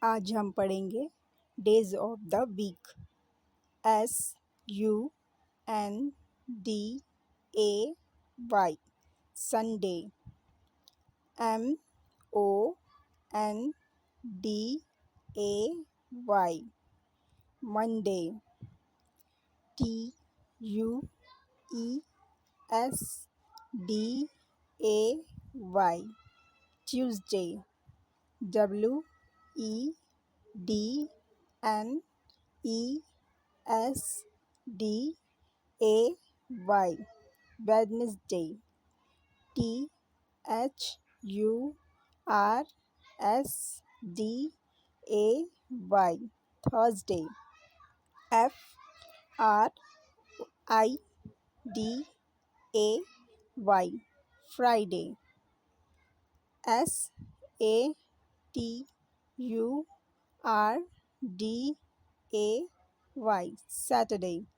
आज हम पढ़ेंगे days of the week. SUNDAY, Sunday. MONDAY, Monday. TUESDAY, Tuesday. WEDNESDAY, Wednesday. THURSDAY, Thursday. FRIDAY, Friday. SATURDAY, Saturday.